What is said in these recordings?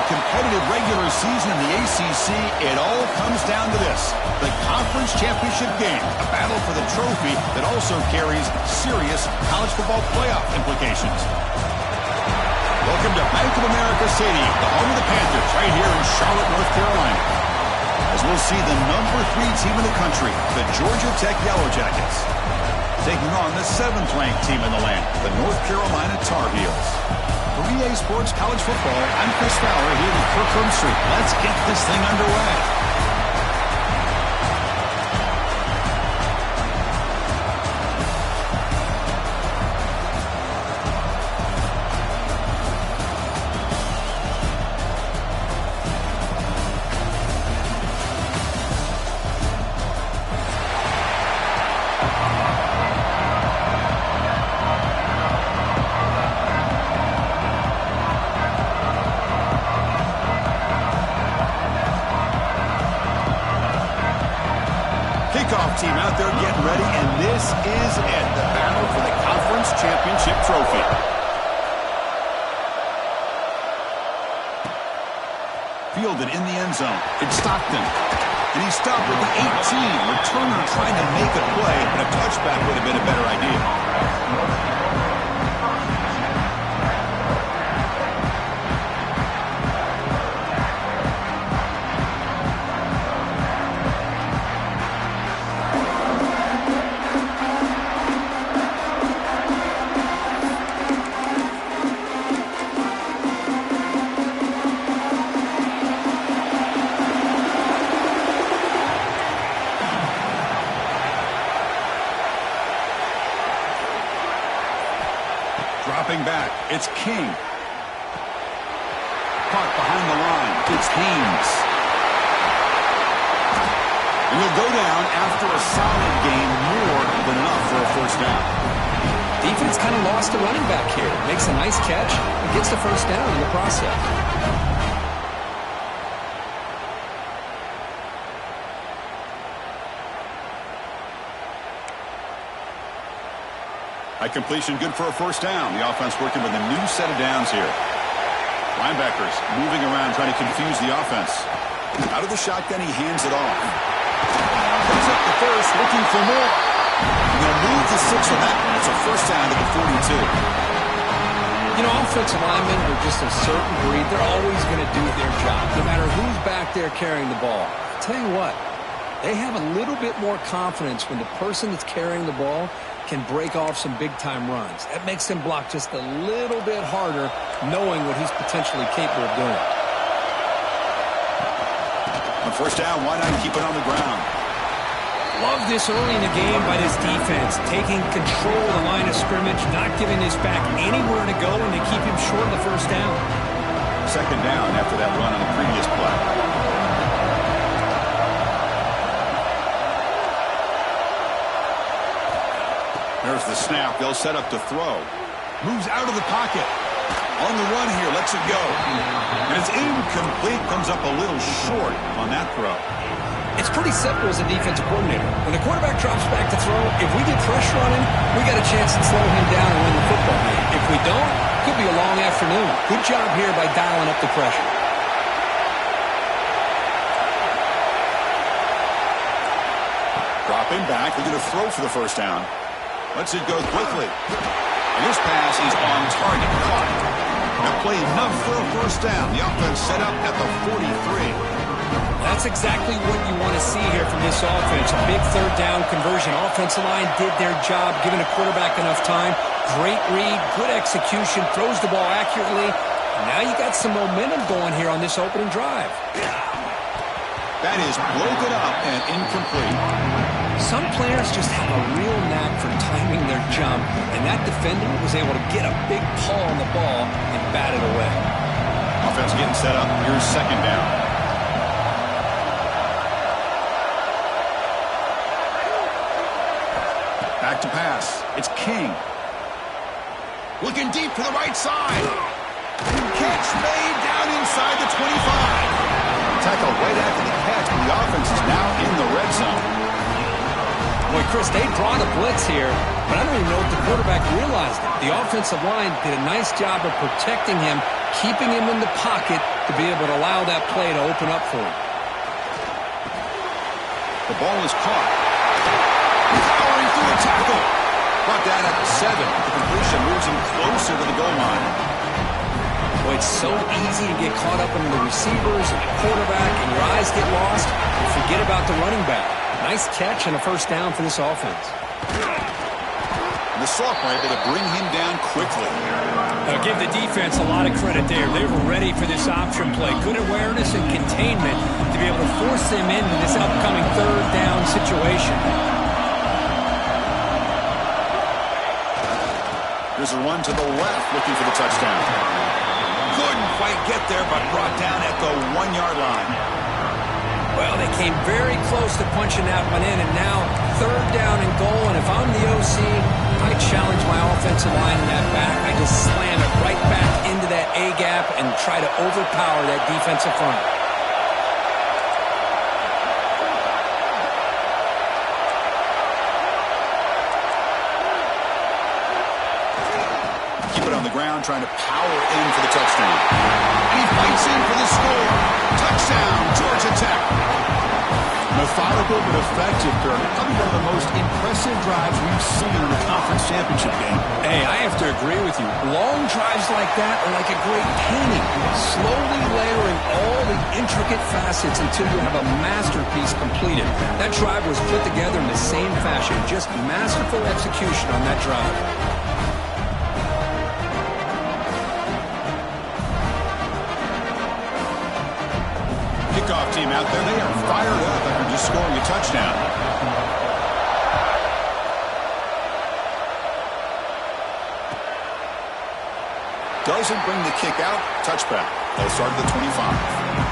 competitive regular season in the ACC, it all comes down to this: the conference championship game, a battle for the trophy that also carries serious college football playoff implications. Welcome to Bank of America Stadium, the home of the Panthers, right here in Charlotte, North Carolina. As we'll see the #3 team in the country, the Georgia Tech Yellow Jackets, taking on the 7th-ranked team in the land, the North Carolina Tar Heels. For EA Sports College Football, I'm Chris Fowler here with Kirkland Street. Let's get this thing underway. Kickoff team out there getting ready, and this is it, the battle for the conference championship trophy. Fielded in the end zone. It's Stockton. And he stopped with the 18. Returner trying to make a play, but a touchback would have been a better idea. Dropping back, it's King. Caught behind the line, it's Haynes. And he'll go down after a solid game, more than enough for a first down. Defense kind of lost a running back here. Makes a nice catch and gets the first down in the process. High completion, good for a first down. The offense working with a new set of downs here. Linebackers moving around, trying to confuse the offense. Out of the shotgun, he hands it off. Puts up the first, looking for more. He'll move to 6 on that one. It's a first down to the 42. You know, offensive linemen are just a certain breed. They're always going to do their job, no matter who's back there carrying the ball. I'll tell you what, they have a little bit more confidence when the person that's carrying the ball can break off some big-time runs. That makes them block just a little bit harder, knowing what he's potentially capable of doing. On first down, why not keep it on the ground? Love this early in the game by this defense, taking control of the line of scrimmage, not giving this back anywhere to go, and they keep him short of the first down. Second down after that run on the previous play. There's the snap. They'll set up to throw. Moves out of the pocket. On the run here. Lets it go. And it's incomplete. Comes up a little short on that throw. It's pretty simple as a defensive coordinator. When the quarterback drops back to throw, if we get pressure on him, we got a chance to slow him down and win the football game. If we don't, it could be a long afternoon. Good job here by dialing up the pressure. Dropping back. They're going to throw for the first down. Lets it go quickly. And this pass is on target. Caught. Now play enough for a first down. The offense set up at the 43. That's exactly what you want to see here from this offense. A big third down conversion. Offensive line did their job, giving the quarterback enough time. Great read, good execution, throws the ball accurately. And now you got some momentum going here on this opening drive. That is broken up and incomplete. Some players just have a real knack for timing their jump, and that defender was able to get a big paw on the ball and bat it away. Offense getting set up. Here's second down. Back to pass. It's King. Looking deep to the right side. Catch made down inside the 25. Tackle right after the catch, and the offense is now in the red zone. Boy, Chris, they brought a blitz here, but I don't even know if the quarterback realized it. The offensive line did a nice job of protecting him, keeping him in the pocket to be able to allow that play to open up for him. The ball is caught. Powering through a tackle. Brought down at the 7. The completion moves him closer to the goal line. Boy, it's so easy to get caught up in the receivers and the quarterback, and your eyes get lost. You forget about the running back. Nice catch and a first down for this offense. And the sophomore able to bring him down quickly. I'll give the defense a lot of credit there. They were ready for this option play. Good awareness and containment to be able to force them into this upcoming third down situation. There's a run to the left looking for the touchdown. Couldn't quite get there, but brought down at the 1-yard line. Well, they came very close to punching that one in, and now third down and goal. And if I'm the OC, I challenge my offensive line in that back. I just slam it right back into that A-gap and try to overpower that defensive front. Keep it on the ground, trying to power in for the touchdown. And he fights in for the score. Touchdown, Georgia Tech. Methodical but effective, Kirk. Probably one of the most impressive drives we've seen in a conference championship game. Hey, I have to agree with you. Long drives like that are like a great painting. Slowly layering all the intricate facets until you have a masterpiece completed. That drive was put together in the same fashion. Just masterful execution on that drive. Kickoff team out there. They are fired up after just scoring a touchdown. Doesn't bring the kick out. Touchback. They'll start at the 25.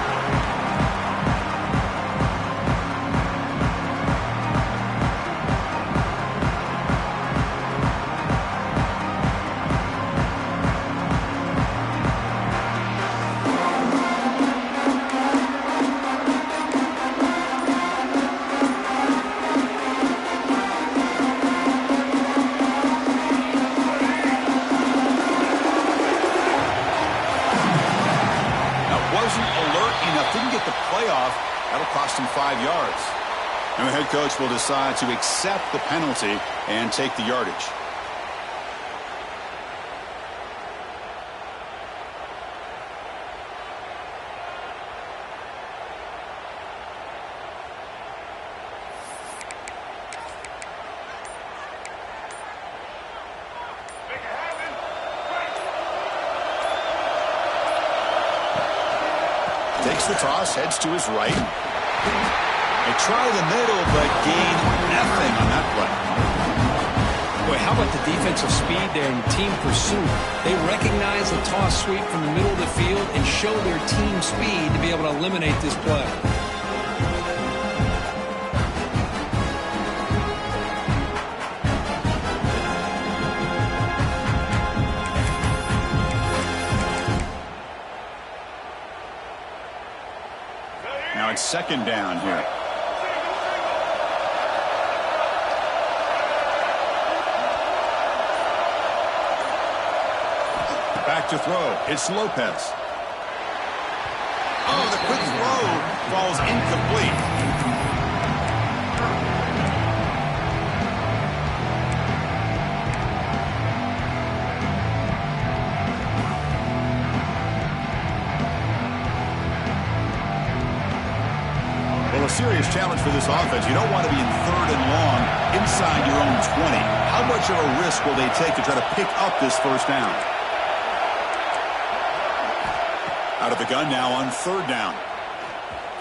Didn't get the playoff. That'll cost him 5 yards. And the head coach will decide to accept the penalty and take the yardage. Takes the toss, heads to his right. They try the middle, but gain nothing on that play. Boy, how about the defensive speed there and team pursuit? They recognize the toss sweep from the middle of the field and show their team speed to be able to eliminate this play. Now it's second down here. Back to throw. It's Lopez. Oh, the quick throw falls incomplete. A serious challenge for this offense. You don't want to be in third and long inside your own 20. How much of a risk will they take to try to pick up this first down? Out of the gun now on third down.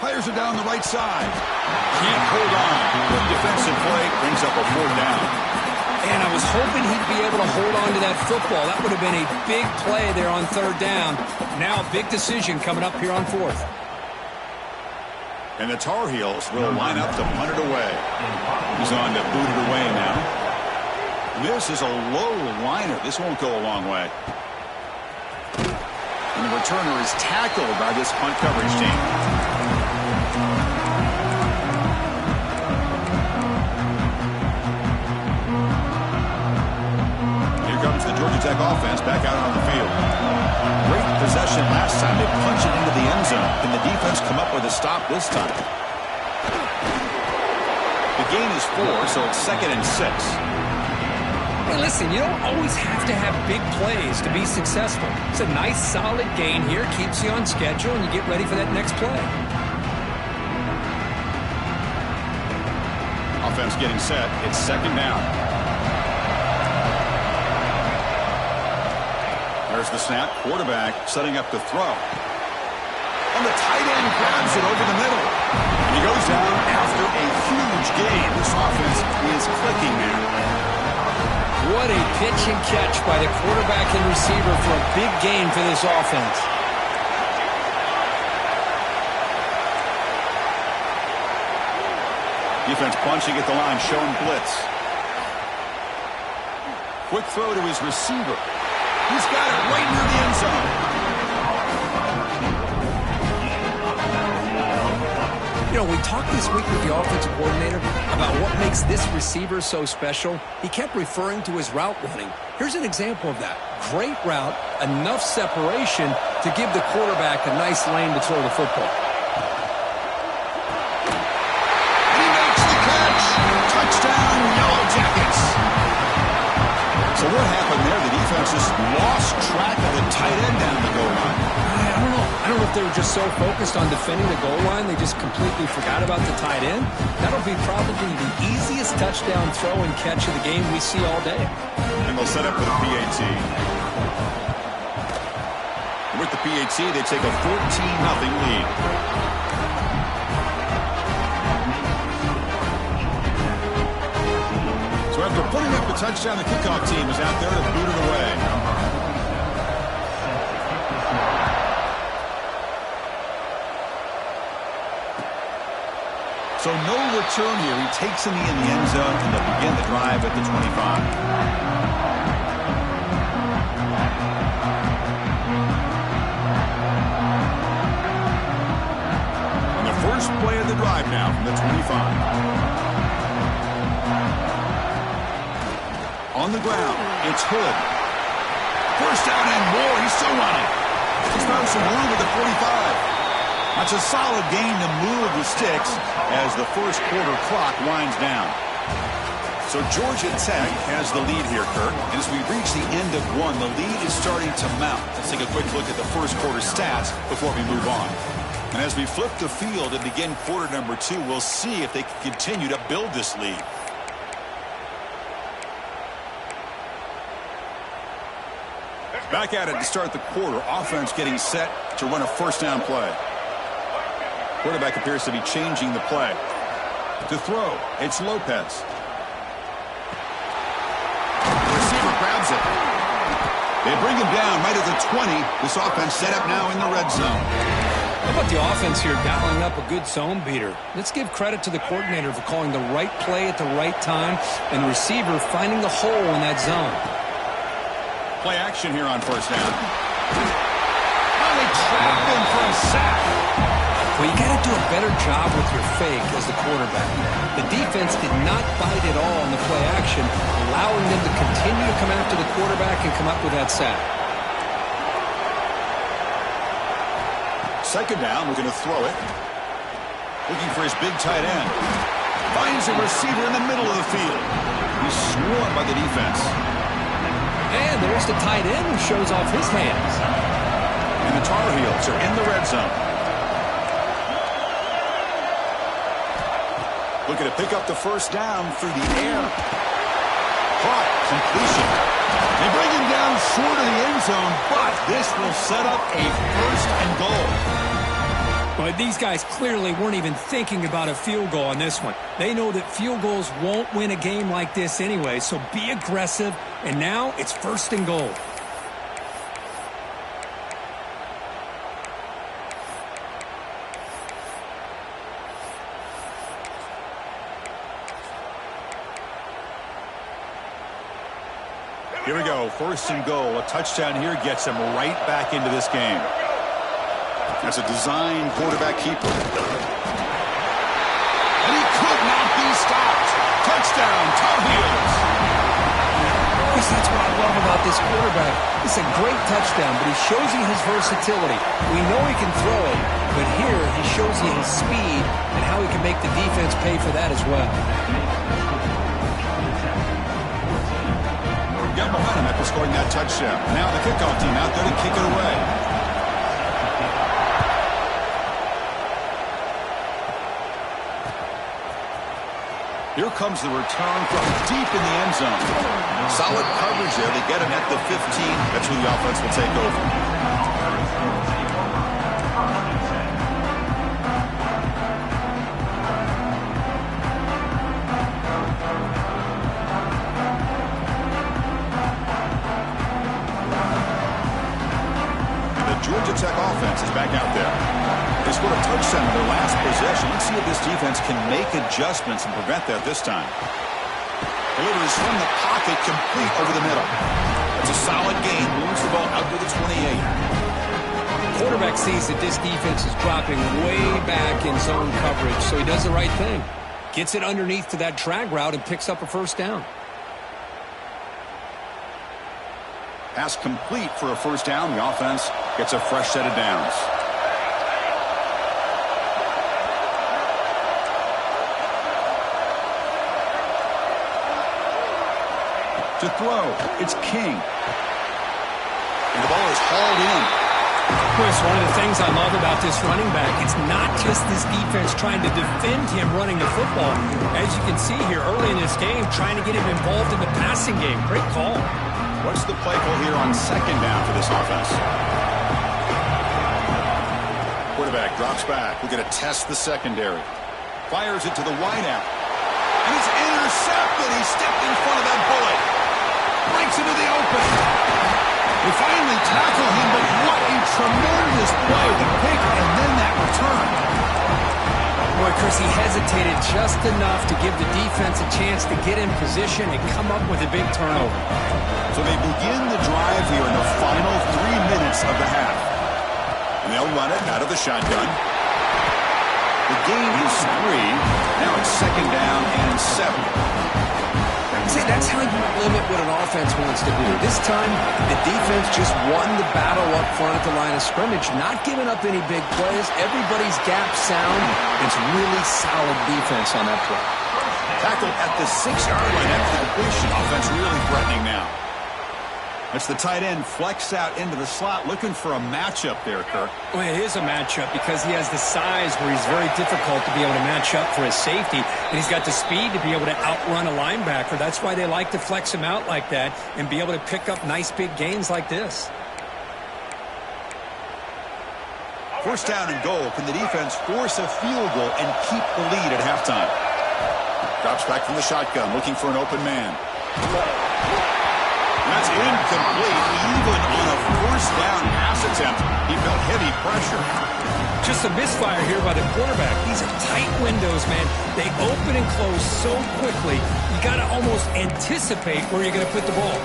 Players are down the right side. Can't hold on. Good defensive play brings up a fourth down. And I was hoping he'd be able to hold on to that football. That would have been a big play there on third down. Now a big decision coming up here on fourth. And the Tar Heels will line up to punt it away. He's on to boot it away now. This is a low liner. This won't go a long way. And the returner is tackled by this punt coverage team. Georgia Tech offense back out on the field. Great possession last time. They punch it into the end zone. Can the defense come up with a stop this time? The gain is 4, so it's 2nd and 6. Hey, listen, you don't always have to have big plays to be successful. It's a nice, solid gain here. Keeps you on schedule, and you get ready for that next play. Offense getting set. It's 2nd down. There's the snap. Quarterback setting up to throw. And the tight end grabs it over the middle. And he goes down after a huge gain. This offense is clicking now. What a pitch and catch by the quarterback and receiver for a big gain for this offense. Defense punching at the line, showing blitz. Quick throw to his receiver. He's got it right near the end zone. You know, we talked this week with the offensive coordinator about what makes this receiver so special. He kept referring to his route running. Here's an example of that. Great route, enough separation to give the quarterback a nice lane to throw the football. And he makes the catch. Touchdown, Yellow Jackets. So what happened there? The defense just lost track of the tight end down the goal line. I don't know if they were just so focused on defending the goal line, they just completely forgot about the tight end. That'll be probably the easiest touchdown throw and catch of the game we see all day. And they'll set up for the PAT. With the PAT, they take a 14-0 lead. So after putting up the touchdown, the kickoff team is out there to boot it away. So no return here. He takes him in the end zone, and they'll begin the drive at the 25. On the first play of the drive now from the 25. On the ground, it's Hood. First down and more. He's still running. He's found some room at the 45. That's a solid gain to move the sticks as the first quarter clock winds down. So Georgia Tech has the lead here, Kirk. And as we reach the end of one, the lead is starting to mount. Let's take a quick look at the first quarter stats before we move on. And as we flip the field and begin quarter number 2, we'll see if they can continue to build this lead. Back at it to start the quarter. Offense getting set to run a first down play. Quarterback appears to be changing the play. To throw, it's Lopez. The receiver grabs it. They bring him down right at the 20. This offense set up now in the red zone. How about the offense here dialing up a good zone beater? Let's give credit to the coordinator for calling the right play at the right time and the receiver finding the hole in that zone. Play action here on first down. Now they trap him for a sack. Well, you got to do a better job with your fake as the quarterback. The defense did not bite at all on the play action, allowing them to continue to come after the quarterback and come up with that sack. Second down, we're going to throw it. Looking for his big tight end. Finds a receiver in the middle of the field. He's swarmed by the defense. And there's the tight end who shows off his hands. And the Tar Heels are in the red zone. Looking to pick up the first down through the air. Caught. Completion. They bring him down short of the end zone, but this will set up a first and goal. But these guys clearly weren't even thinking about a field goal on this one. They know that field goals won't win a game like this anyway, so be aggressive, and now it's first and goal. Here we go, first and goal. A touchdown here gets him right back into this game. That's a design quarterback keeper. And he could not be stopped. Touchdown, Tar Heels. Boys, that's what I love love about this quarterback. It's a great touchdown, but he shows you his versatility. We know he can throw it, but here he shows you his speed and how he can make the defense pay for that as well. Got behind him after scoring that touchdown. Now the kickoff team out there to kick it away. Here comes the return from deep in the end zone. Solid coverage there. They get him at the 15. That's who the offense will take over. Georgia Tech offense is back out there. They scored a touchdown in their last possession. Let's see if this defense can make adjustments and prevent that this time. Delivers from the pocket, complete over the middle. It's a solid gain. Moves the ball out to the 28. Quarterback sees that this defense is dropping way back in zone coverage, so he does the right thing. Gets it underneath to that drag route and picks up a first down. Pass complete for a first down. The offense gets a fresh set of downs. To throw, it's King. And the ball is hauled in. Chris, one of the things I love about this running back, it's not just this defense trying to defend him running the football. As you can see here early in this game, trying to get him involved in the passing game. Great call. What's the play call here on second down for this offense? Quarterback drops back. We're going to test the secondary. Fires it to the wideout. And it's intercepted. He stepped in front of that bullet. Breaks into the open. They finally tackle him, but what a tremendous play. The pick and then that return. Boy, Chris, he hesitated just enough to give the defense a chance to get in position and come up with a big turnover. So they begin the drive here in the final 3 minutes of the half. And they'll run it out of the shotgun. The gain is 3. Now it's second down and 7. See, that's how you limit what an offense wants to do. This time, the defense just won the battle up front at the line of scrimmage, not giving up any big plays. Everybody's gap sound. It's really solid defense on that play. Tackled at the 6-yard line after the completion. Offense really threatening now. That's the tight end flexed out into the slot, looking for a matchup there, Kirk. Well, it is a matchup because he has the size where he's very difficult to be able to match up for his safety, and he's got the speed to be able to outrun a linebacker. That's why they like to flex him out like that and be able to pick up nice big gains like this. First down and goal. Can the defense force a field goal and keep the lead at halftime? Drops back from the shotgun, looking for an open man. That's incomplete. Even on a first down pass attempt, he felt heavy pressure. Just a misfire here by the quarterback. These are tight windows, man. They open and close so quickly. You got to almost anticipate where you're going to put the ball.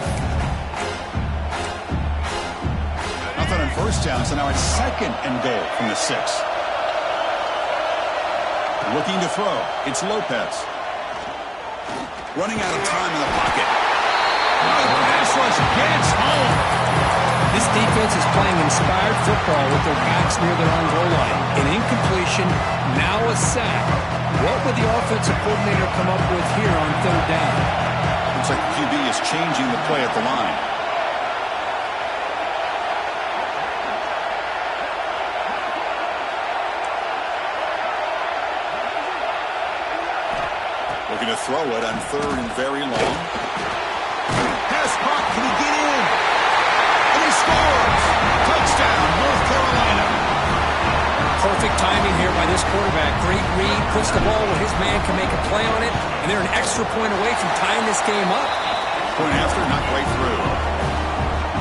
Nothing on first down, so now it's second and goal from the 6. Looking to throw. It's Lopez. Running out of time in the pocket. Pass rush gets home. This defense is playing inspired football with their backs near their own goal line. An incompletion, now a sack. What would the offensive coordinator come up with here on third down? Looks like the QB is changing the play at the line. Looking to throw it on third and very long. Pass caught. Can he get in? And he scores! Touchdown, North Carolina. Perfect timing here by this quarterback. Great read, puts the ball where his man can make a play on it, and they're an extra point away from tying this game up. Point after, not quite through.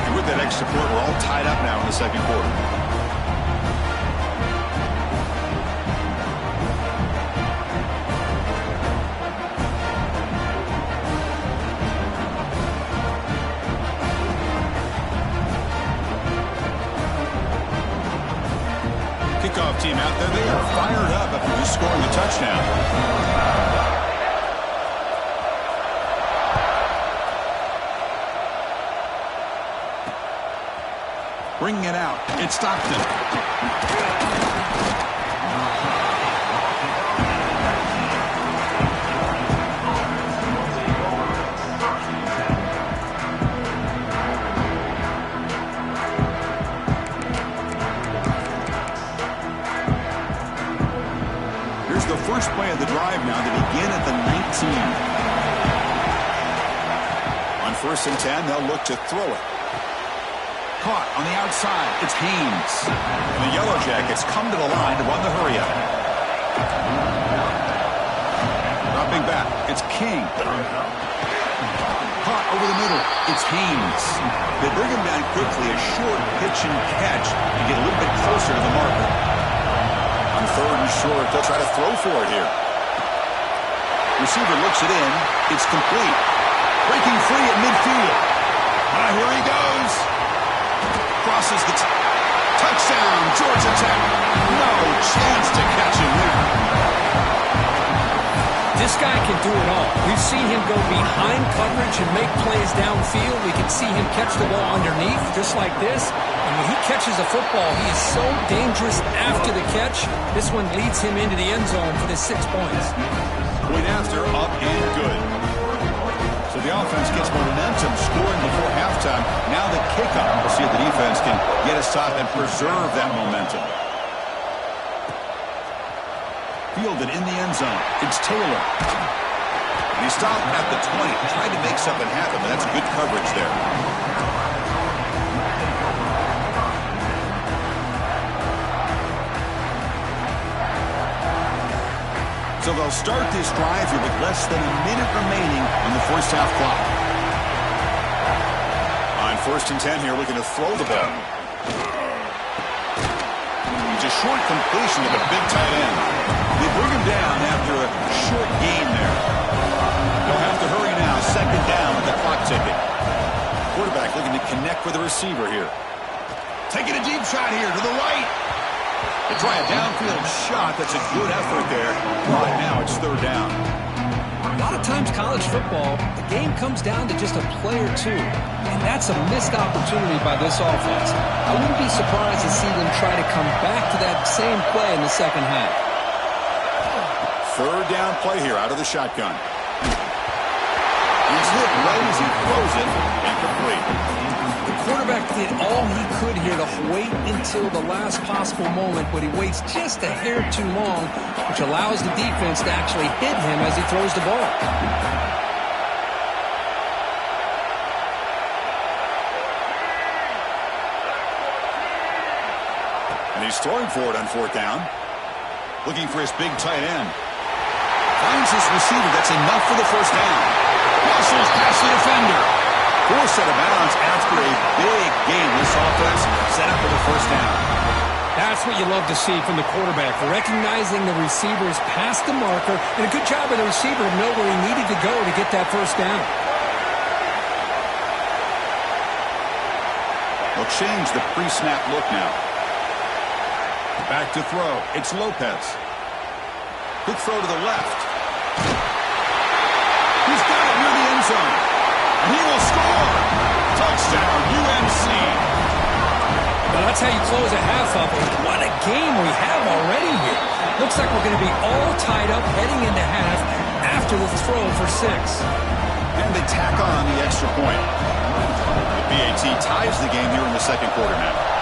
And with that extra point, we're all tied up now in the second quarter. Kickoff team out there. They are fired up after just scoring a touchdown. Bringing it out. It's Stockton. The first play of the drive now to begin at the 19. On 1st and 10, they'll look to throw it. Caught on the outside. It's Haynes. And the Yellow Jackets come to the line to run the hurry up. Dropping back. It's King. Caught over the middle. It's Haynes. They bring him down quickly. A short pitch and catch to get a little bit closer to the marker. On 3rd and short, they'll try to throw for it here. Receiver looks it in. It's complete. Breaking free at midfield. Here he goes. Crosses the touchdown. Georgia Tech. No chance to catch him there. This guy can do it all. We've seen him go behind coverage and make plays downfield. We can see him catch the ball underneath, just like this. And when he catches a football, he is so dangerous after the catch. This one leads him into the end zone for the 6 points. Point after, up and good. So the offense gets momentum, scoring before halftime. Now the kickoff. We'll see if the defense can get a stop and preserve that momentum. Fielded in the end zone. It's Taylor. And he stopped at the 20. Tried to make something happen, but that's good coverage there. So they'll start this drive here with less than a minute remaining on the first half clock. On 1st and 10 here, looking to throw the ball. It's a short completion of a big tight end. They bring him down after a short gain there. They'll have to hurry now. 2nd down with the clock ticking. Quarterback looking to connect with the receiver here. Taking a deep shot here to the right. They try a downfield shot. That's a good effort there. Right now it's 3rd down. A lot of times college football, the game comes down to just a play or two. And that's a missed opportunity by this offense. I wouldn't be surprised to see them try to come back to that same play in the second half. 3rd down play here out of the shotgun. He's hit right as he throws it. Incomplete. The quarterback did all he could here to wait until the last possible moment, but he waits just a hair too long, which allows the defense to actually hit him as he throws the ball. And he's throwing for it on 4th down. Looking for his big tight end. Finds his receiver. That's enough for the 1st down. Muscles past the defender. Forced out of bounds after a big game. This offense set up for the 1st down. That's what you love to see from the quarterback, recognizing the receivers past the marker, and a good job of the receiver to know where he needed to go to get that 1st down. They'll change the pre-snap look now. Back to throw. It's Lopez. Quick throw to the left. He's got it near the end zone. And he will score. Touchdown, UNC. Well, that's how you close a half up. What a game we have already here. Looks like we're going to be all tied up heading into half after the throw for 6. And they tack on the extra point. The BAT ties the game here in the 2nd quarter now.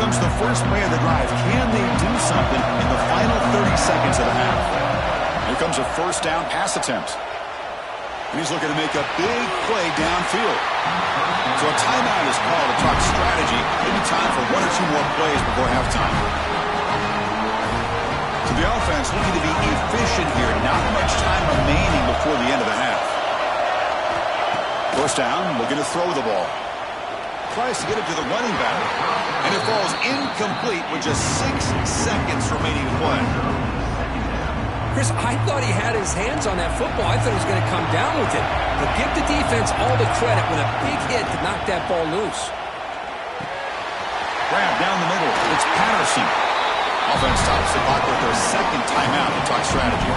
Comes the first play of the drive. Can they do something in the final 30 seconds of the half? Here comes a 1st down pass attempt. And he's looking to make a big play downfield. So a timeout is called to talk strategy. Maybe time for 1 or 2 more plays before halftime. So the offense looking to be efficient here. Not much time remaining before the end of the half. 1st down, looking to throw the ball. Tries to get it to the running back, and it falls incomplete with just 6 seconds remaining to play. Chris, I thought he had his hands on that football. I thought he was going to come down with it. But give the defense all the credit with a big hit to knock that ball loose. Grab down the middle. It's Patterson. Offense stops the clock with their second timeout to talk strategy.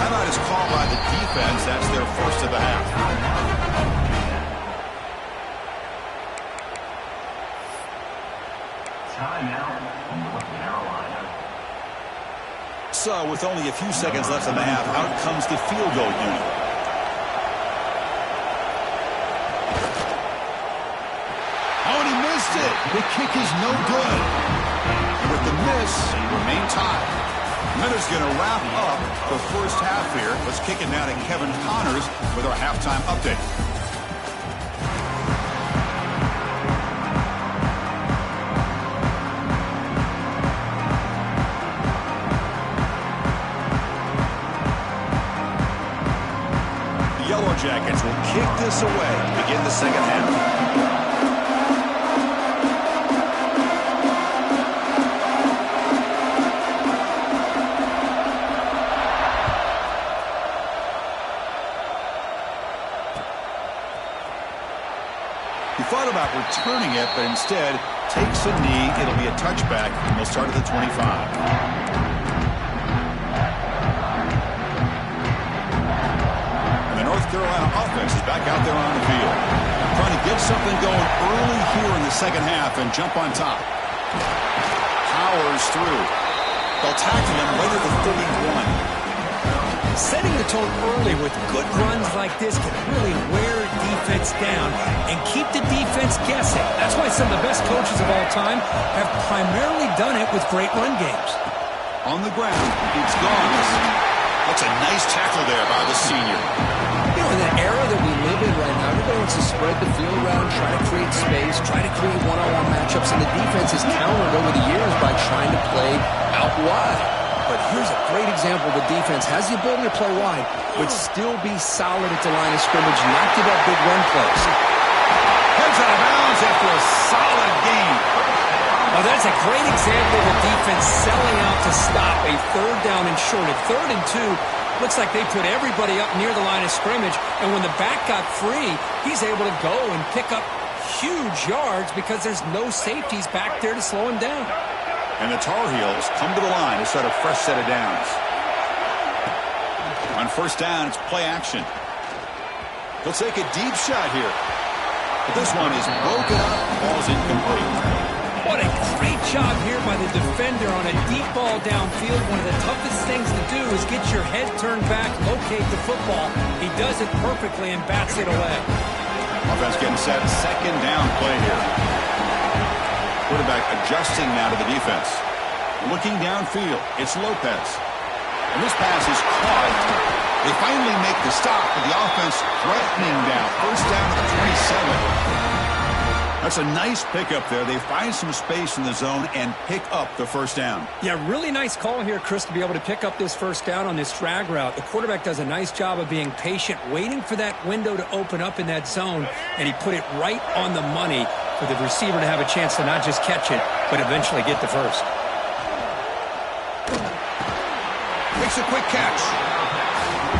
Timeout is called by the defense. That's their first of the half. So, with only a few seconds left in the half, out comes the field goal unit. Oh, and he missed it. The kick is no good. And with the miss, remain tied. Miller's going to wrap up the first half here. Let's kick it now to Kevin Connors with our halftime update. Yellow Jackets will kick this away to begin the second half. He thought about returning it, but instead takes a knee. It'll be a touchback, and they'll start at the 25. North Carolina offense is back out there on the field. Trying to get something going early here in the second half and jump on top. Powers through. They'll tackle him right at the 31. Setting the tone early with good runs like this can really wear defense down and keep the defense guessing. That's why some of the best coaches of all time have primarily done it with great run games. On the ground, it's gone. That's a nice tackle there by the senior. You know, in the era that we live in right now, everybody wants to spread the field around, try to create space, try to create one-on-one matchups, and the defense has countered over the years by trying to play out wide. But here's a great example. The defense has the ability to play wide, but still be solid at the line of scrimmage, not give up big run plays. Heads out of bounds after a solid gain. Well, that's a great example of the defense selling out to stop a third down and short. At 3rd and 2, looks like they put everybody up near the line of scrimmage, and when the back got free, he's able to go and pick up huge yards because there's no safeties back there to slow him down. And the Tar Heels come to the line to start a fresh set of downs. On first down, it's play action. He'll take a deep shot here. But this one is broken up. Ball's incomplete. What a great job here by the defender on a deep ball downfield. One of the toughest things to do is get your head turned back, locate the football. He does it perfectly and bats it away. Offense getting set. Second down play here. Quarterback adjusting now to the defense. Looking downfield. It's Lopez. And this pass is caught. They finally make the stop, but the offense threatening down. First down to the 27. That's a nice pickup there. They find some space in the zone and pick up the first down. Yeah, really nice call here, Chris, to be able to pick up this first down on this drag route. The quarterback does a nice job of being patient, waiting for that window to open up in that zone, and he put it right on the money for the receiver to have a chance to not just catch it, but eventually get the first. Makes a quick catch.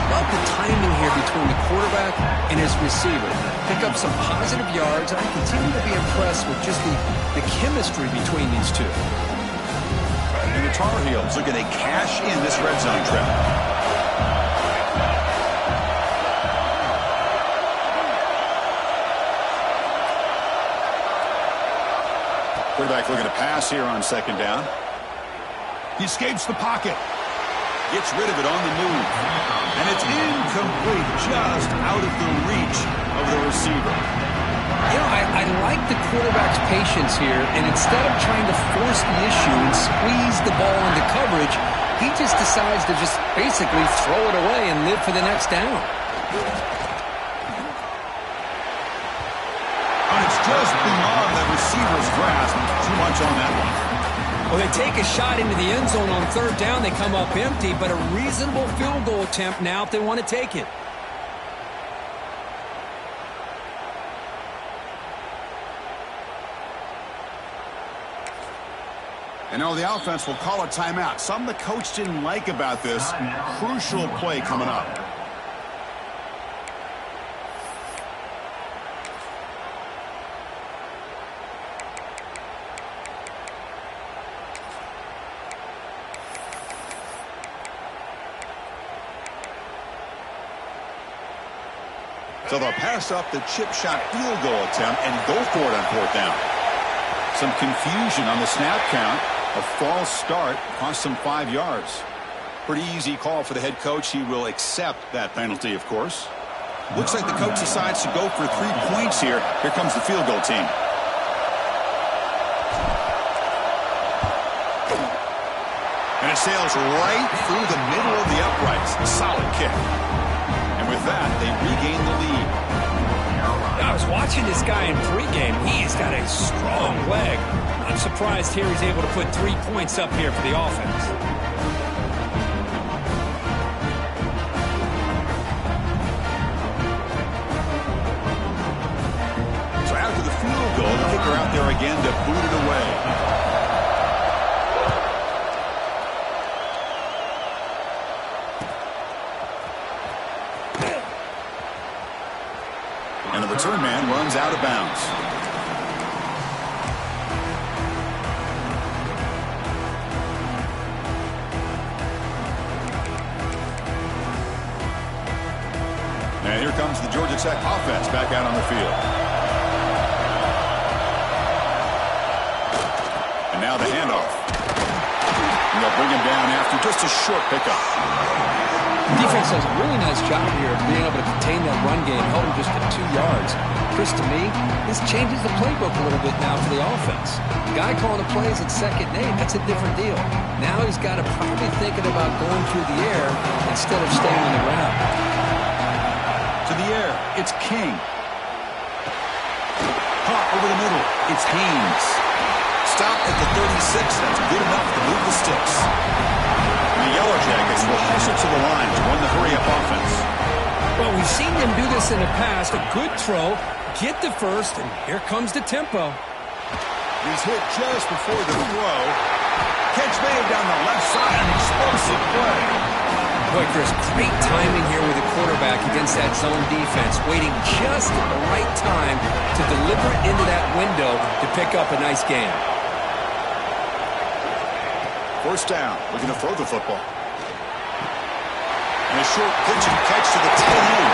Love the timing here between the quarterback and his receiver. Pick up some positive yards, and I continue to be impressed with just the chemistry between these two. And the Tar Heels are going to cash in this red zone trip. Quarterback looking to pass here on second down. He escapes the pocket. Gets rid of it on the move. And it's incomplete, just out of the reach of the receiver. You know, I like the quarterback's patience here, and instead of trying to force the issue and squeeze the ball into coverage, he just decides to just basically throw it away and live for the next down. And it's just beyond the receiver's grasp. Too much on that one. Well, they take a shot into the end zone on third down. They come up empty, but a reasonable field goal attempt now if they want to take it. And now the offense will call a timeout. Something the coach didn't like about this. Crucial play coming up. So they'll pass up the chip shot field goal attempt and go for it on 4th down. Some confusion on the snap count. A false start cost them 5 yards. Pretty easy call for the head coach. He will accept that penalty, of course. Looks like the coach decides to go for 3 points here. Here comes the field goal team. And it sails right through the middle of the uprights. A solid kick. And with that, they regain the lead. I was watching this guy in pregame. He's got a strong leg. I'm surprised here he's able to put 3 points up here for the offense. So after the field goal, the kicker out there again to boot it away. And the return man runs out of bounds. And here comes the Georgia Tech offense back out on the field. And now the handoff. And they'll bring him down after just a short pickup. Defense does a really nice job here of being able to contain that run game, held him just at 2 yards. Chris, to me, this changes the playbook a little bit now for the offense. The guy calling the plays at 2nd and 8, that's a different deal. Now he's got to probably thinking about going through the air instead of staying on the ground. To the air, it's King. Caught over the middle, it's Haynes. Stopped at the 36, that's good enough to move the sticks. The Yellow Jackets will hustle to the line to run the hurry-up offense. Well, we've seen them do this in the past. A good throw, get the first, and here comes the tempo. He's hit just before the throw. Catch made down the left side, an explosive play. Boy, Chris, great timing here with the quarterback against that zone defense, waiting just at the right time to deliver it into that window to pick up a nice gain. 1st down, looking to throw the football. And a short pitch and catch to the tight end.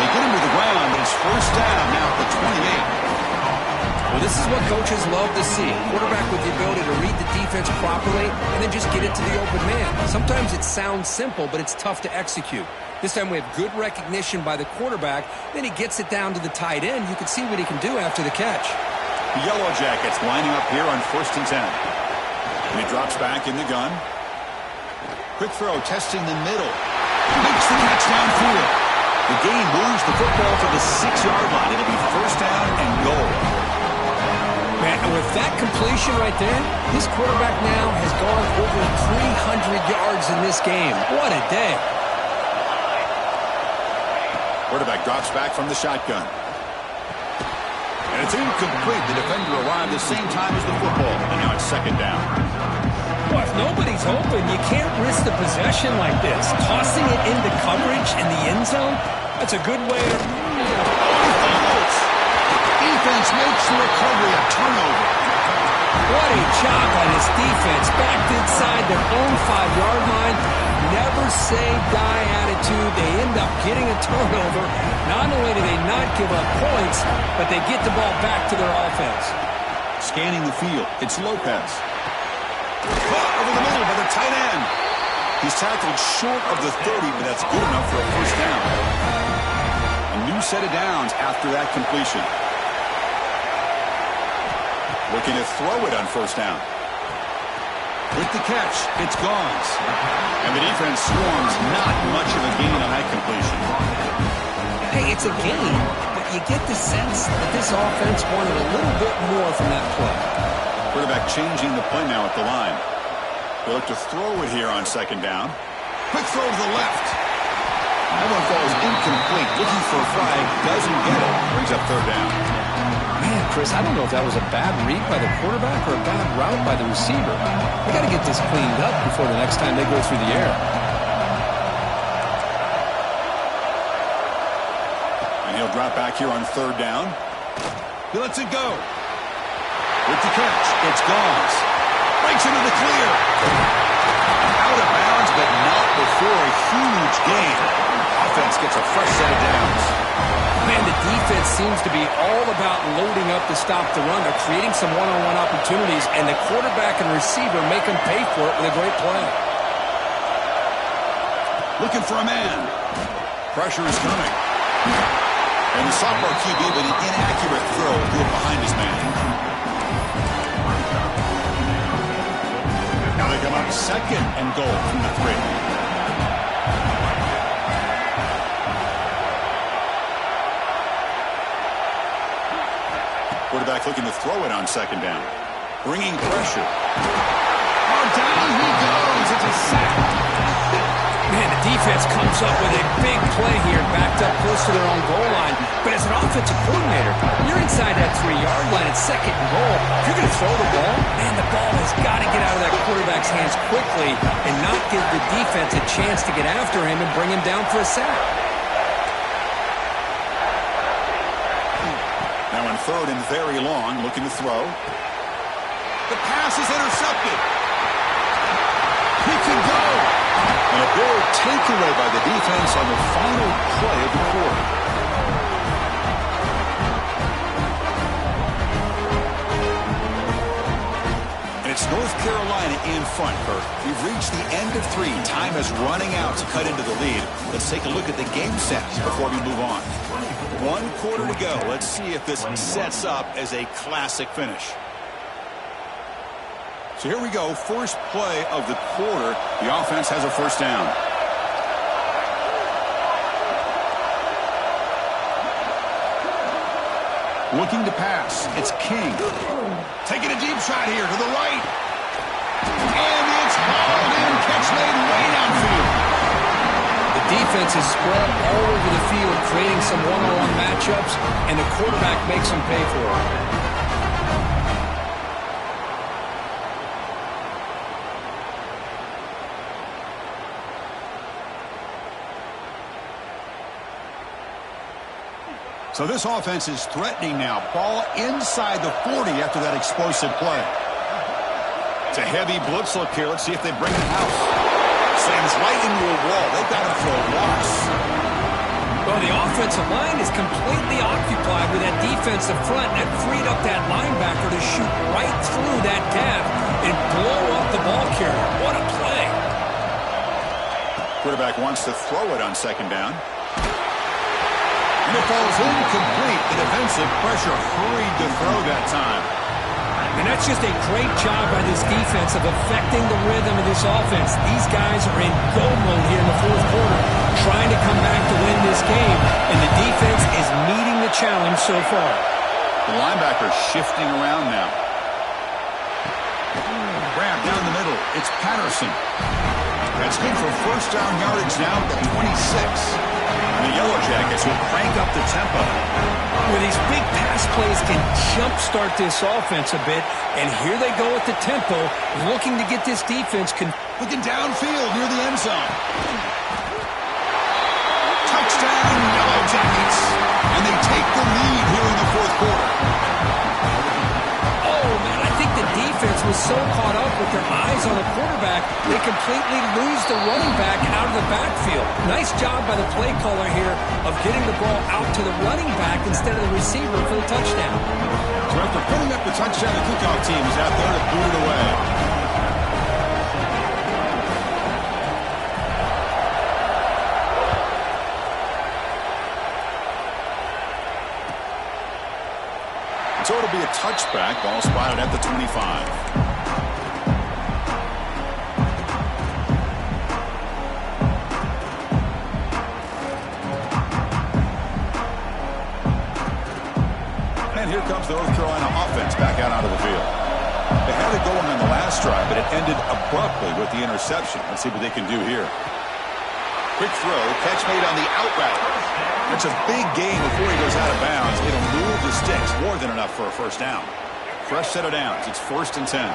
They get him to the ground, but it's 1st down now at the 28. Well, this is what coaches love to see. A quarterback with the ability to read the defense properly and then just get it to the open man. Sometimes it sounds simple, but it's tough to execute. This time we have good recognition by the quarterback. Then he gets it down to the tight end. You can see what he can do after the catch. The Yellow Jackets lining up here on 1st and 10. And he drops back in the gun. Quick throw, testing the middle. Makes the catch downfield. The game moves the football to the 6-yard line. It'll be 1st down and goal. Man, and with that completion right there, this quarterback now has gone over 300 yards in this game. What a day. Quarterback drops back from the shotgun. And it's incomplete. The defender arrived the same time as the football. And now it's 2nd down. Well, if nobody's open, you can't risk the possession like this. Tossing it into coverage in the end zone, that's a good way to... Defense makes the recovery a turnover. What a job by this defense. Backed inside their own 5-yard line. Never say die attitude. They end up getting a turnover. Not only do they not give up points, but they get the ball back to their offense. Scanning the field, it's Lopez. Caught over the middle by the tight end. He's tackled short of the 30, but that's good enough for a 1st down. A new set of downs after that completion. Looking to throw it on 1st down. With the catch, it's Gauns. And the defense swarms, not much of a gain on that completion. Hey, it's a gain, but you get the sense that this offense wanted a little bit more from that play. Quarterback changing the play now at the line. They look to throw it here on 2nd down. Quick throw to the left. That one falls incomplete. Looking for a flag, doesn't get it. Brings up 3rd down. Man, Chris, I don't know if that was a bad read by the quarterback or a bad route by the receiver. They got to get this cleaned up before the next time they go through the air. And he'll drop back here on third down. He lets it go. With the catch, it's Gauze. Breaks into the clear. Out of bounds, but not before a huge gain. Offense gets a fresh set of downs. Man, the defense seems to be all about loading up to stop the run. They're creating some one-on-one opportunities, and the quarterback and receiver make them pay for it with a great play. Looking for a man. Pressure is coming. And the sophomore QB with an inaccurate throw threw it behind his man. Now they come up second and goal from the 3. Quarterback looking to throw it on second down. Bringing pressure. Oh, down he goes. It's a sack. Man, the defense comes up with a big play here, backed up close to their own goal line. But as an offensive coordinator, you're inside that 3-yard line at second and goal. If you're going to throw the ball, man, the ball has got to get out of that quarterback's hands quickly and not give the defense a chance to get after him and bring him down for a sack. Now on third and very long, looking to throw. The pass is intercepted. He can go. And a big takeaway by the defense on the final play of the quarter. And it's North Carolina in front, Kirk. We've reached the end of 3. Time is running out to cut into the lead. Let's take a look at the game stats before we move on. 1 quarter to go. Let's see if this sets up as a classic finish. So here we go. First play of the quarter. The offense has a first down. Looking to pass. It's King. Taking a deep shot here to the right. And it's hauled in. Catch made way downfield. The defense is spread all over the field, creating some one-on-one matchups, and the quarterback makes them pay for it. So this offense is threatening now. Ball inside the 40 after that explosive play. It's a heavy blitz look here. Let's see if they bring the house. Slams right into a wall. They've got him for a loss. Well, the offensive line is completely occupied with that defensive front. That freed up that linebacker to shoot right through that gap and blow up the ball carrier. What a play. Quarterback wants to throw it on second down. And it falls incomplete. The defensive pressure hurried to throw that time. And that's just a great job by this defense of affecting the rhythm of this offense. These guys are in go mode here in the fourth quarter, trying to come back to win this game. And the defense is meeting the challenge so far. The linebacker shifting around now. Grab down the middle. It's Patterson. That's good for first down yardage now at 26. And the Yellow Jackets will crank up the tempo. Where these big pass plays can jumpstart this offense a bit. And here they go at the tempo, looking to get this defense. Looking downfield near the end zone. Touchdown, Yellow Jackets. And they take the lead here in the fourth quarter. Oh, man, I think the defense was so caught up with their eyes on the quarterback, they completely lose the running back out of the backfield. Nice job by the play caller here of getting the ball out to the running back instead of the receiver for the touchdown. So after putting up the touchdown, the kickoff team is out there to boot it away. So it'll be a touchback. Ball spotted at the 25. And here comes the North Carolina offense back out onto the field. They had it going on the last drive, but it ended abruptly with the interception. Let's see what they can do here. Quick throw, catch made on the out route. It's a big gain before he goes out of bounds. It'll move the sticks, more than enough for a first down. Fresh set of downs. It's 1st and 10.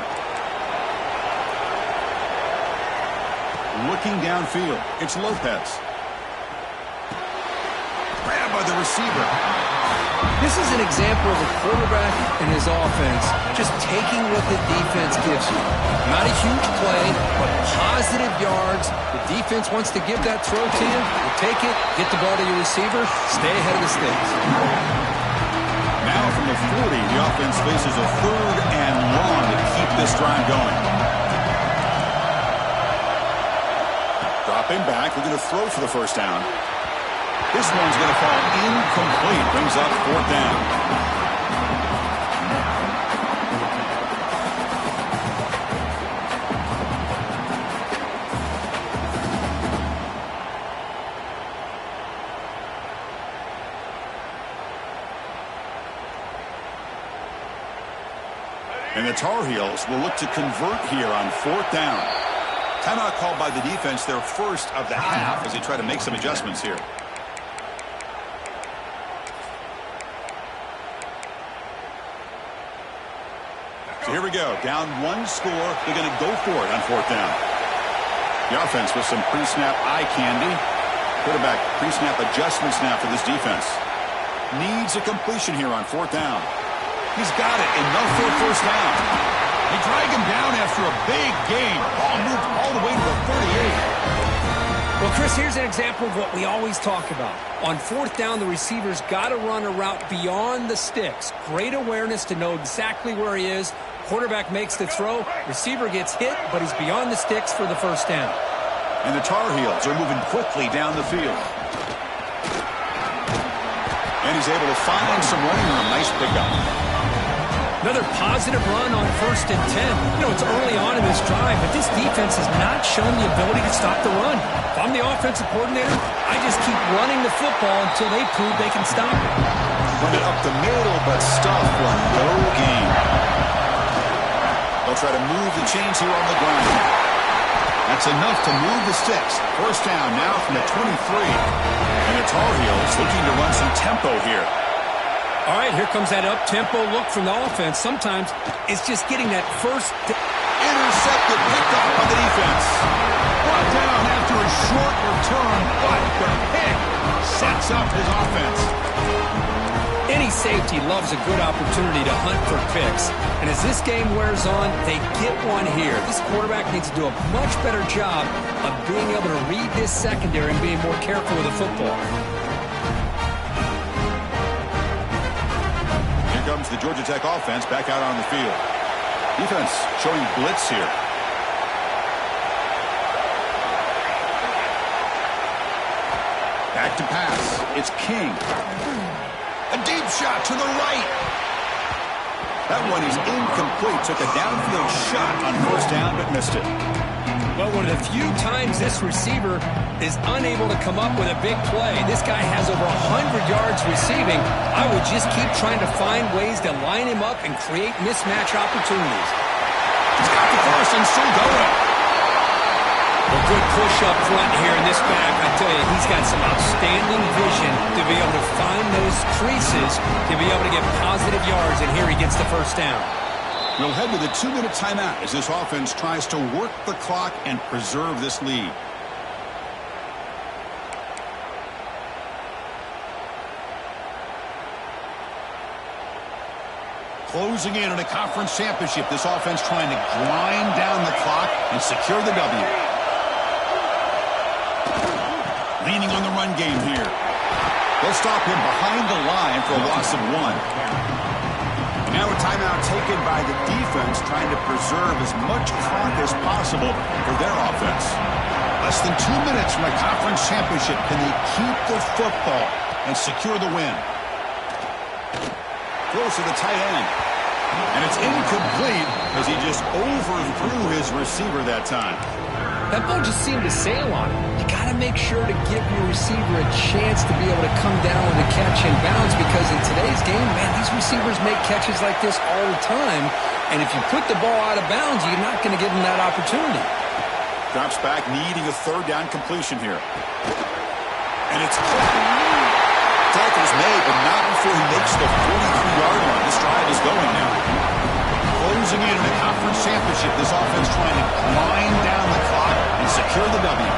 Looking downfield, it's Lopez. Grabbed by the receiver. This is an example of a quarterback and his offense just taking what the defense gives you. Not a huge play, but positive yards. The defense wants to give that throw to you. You take it, get the ball to your receiver, stay ahead of the sticks. Now from the 40, the offense faces a 3rd and long to keep this drive going. Dropping back, we're going to throw for the first down. This one's going to fall incomplete. Brings up 4th down. And the Tar Heels will look to convert here on 4th down. Timeout called by the defense, their first of the half, as they try to make some adjustments here. So here we go. Down 1 score. They're going to go for it on 4th down. The offense with some pre-snap eye candy. Quarterback pre-snap adjustments now for this defense. Needs a completion here on 4th down. He's got it. Enough for a first down. They drag him down after a big gain. Ball moved all the way to the 38. Well, Chris, here's an example of what we always talk about. On 4th down, the receiver's got to run a route beyond the sticks. Great awareness to know exactly where he is. Quarterback makes the throw. Receiver gets hit, but he's beyond the sticks for the first down. And the Tar Heels are moving quickly down the field. And he's able to find some running room. Nice pickup. Another positive run on 1st and 10. You know, it's early on in this drive, but this defense has not shown the ability to stop the run. If I'm the offensive coordinator, I just keep running the football until they prove they can stop it. Run it up the middle, but stuff for no gain. They'll try to move the chains here on the ground. That's enough to move the sticks. First down now from the 23. And the Tar Heels looking to run some tempo here. All right, here comes that up-tempo look from the offense. Sometimes it's just getting that first. Intercepted, picked off by the defense. Brought down after a short return, but the pick sets up his offense. Any safety loves a good opportunity to hunt for picks. And as this game wears on, they get one here. This quarterback needs to do a much better job of being able to read this secondary and being more careful with the football. Here comes the Georgia Tech offense back out on the field. Defense showing blitz here. Back to pass. It's King. A deep shot to the right. That one is incomplete. Took a downfield shot on first down, but missed it. Well, one of the few times this receiver is unable to come up with a big play. This guy has over 100 yards receiving. I would just keep trying to find ways to line him up and create mismatch opportunities. He's got the first and still going. A good push up front here in this back. I tell you, he's got some outstanding vision to be able to find those creases, to be able to get positive yards, and here he gets the first down. We'll head to the 2-minute timeout as this offense tries to work the clock and preserve this lead. Closing in on a conference championship, this offense trying to grind down the clock and secure the W. Leaning on the run game here. They'll stop him behind the line for a loss of 1. And now a timeout taken by the defense trying to preserve as much clock as possible for their offense. Less than 2 minutes from a conference championship. Can they keep the football and secure the win? Throws to the tight end. And it's incomplete as he just overthrew his receiver that time. That ball just seemed to sail on him. You got to make sure to give your receiver a chance to be able to come down with a catch and bounce, because in today's game, man, these receivers make catches like this all the time. And if you put the ball out of bounds, you're not going to give them that opportunity. Drops back, needing a third down completion here. And it's caught. Tackle's made, but not before he makes the 43-yard line. This drive is going now. Closing in a conference championship, this offense trying to grind down the clock and secure the W.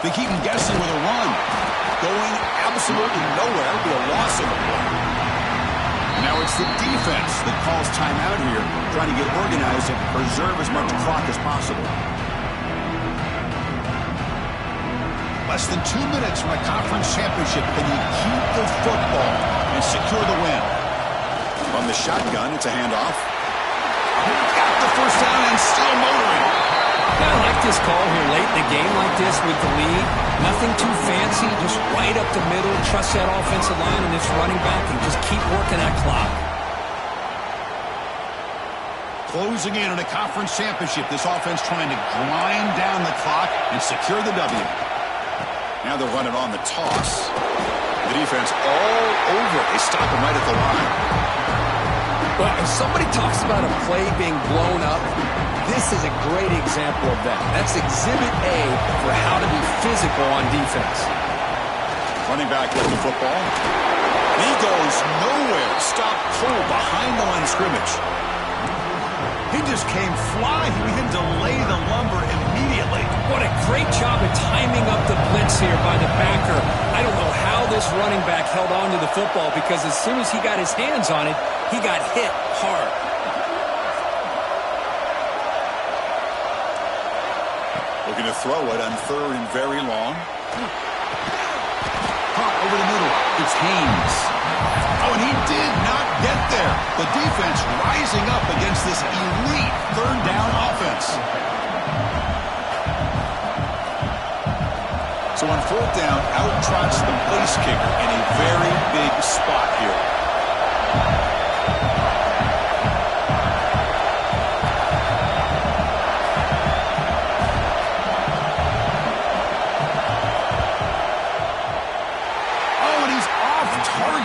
They keep him guessing with a run. Going absolutely nowhere. It'll be a loss of the play. Now it's the defense that calls timeout here, trying to get organized and preserve as much clock as possible. Less than 2 minutes from a conference championship. Can you keep the football and secure the win? From the shotgun, it's a handoff. Got the first down and still motoring. Yeah, I like this call here late in the game like this with the lead. Nothing too fancy, just right up the middle. Trust that offensive line and this running back and just keep working that clock. Closing in on a conference championship. This offense trying to grind down the clock and secure the W. Now they're running on the toss. The defense all over. They stop him right at the line. Well, if somebody talks about a play being blown up, this is a great example of that. That's exhibit A for how to be physical on defense. Running back with the football. He goes nowhere. Stop cold behind the line of scrimmage. He just came flying. We can delay the lumber immediately. What a great job of timing up the blitz here by the backer. I don't know how this running back held on to the football because as soon as he got his hands on it, he got hit hard. Looking to throw it on third and very long. Caught over the middle. It's Haynes. Oh, and he did not get there. The defense rising up against this elite third down offense. So on fourth down, out trots the place kicker in a very big spot here.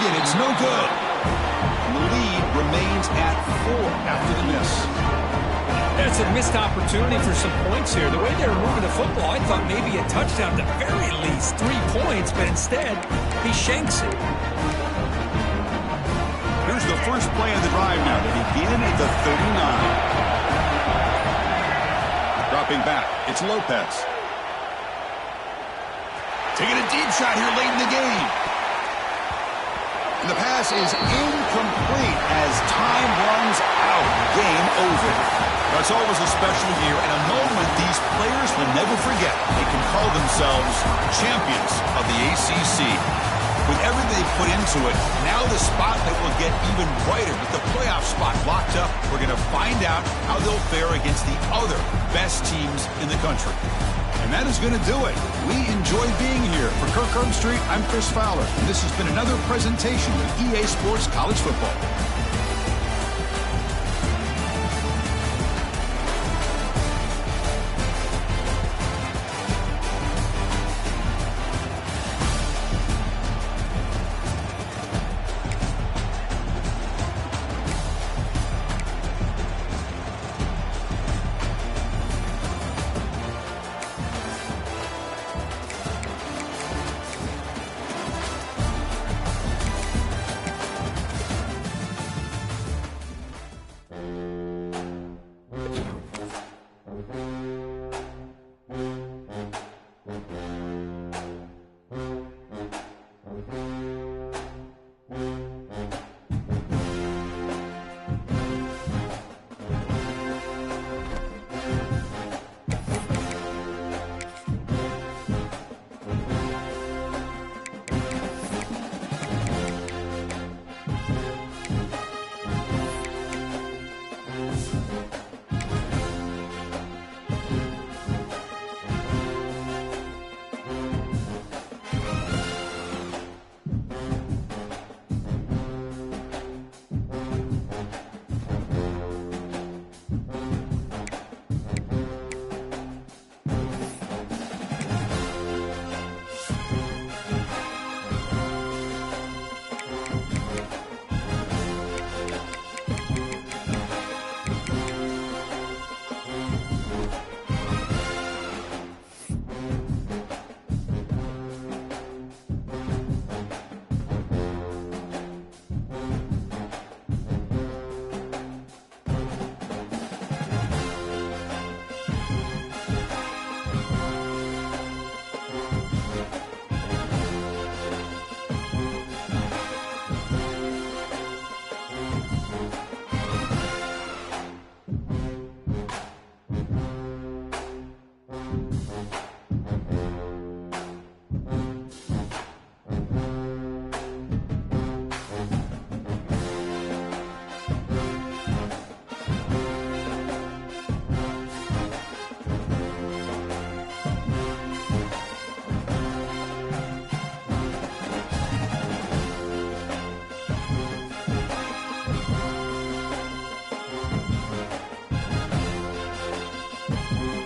It's no good. And the lead remains at 4 after the miss. That's a missed opportunity for some points here. The way they were moving the football, I thought maybe a touchdown, at the very least 3 points, but instead, he shanks it. Here's the first play of the drive now. They begin at the 39. Dropping back, it's Lopez. Taking a deep shot here late in the game. And the pass is incomplete as time runs out. Game over. That's always a special year and a moment these players will never forget. They can call themselves champions of the ACC. With everything they put into it, now the spotlight will get even brighter. With the playoff spot locked up, we're going to find out how they'll fare against the other best teams in the country. And that is going to do it. We enjoy being here. For Kirk Herbstreit, I'm Chris Fowler. And this has been another presentation of EA Sports College Football. it.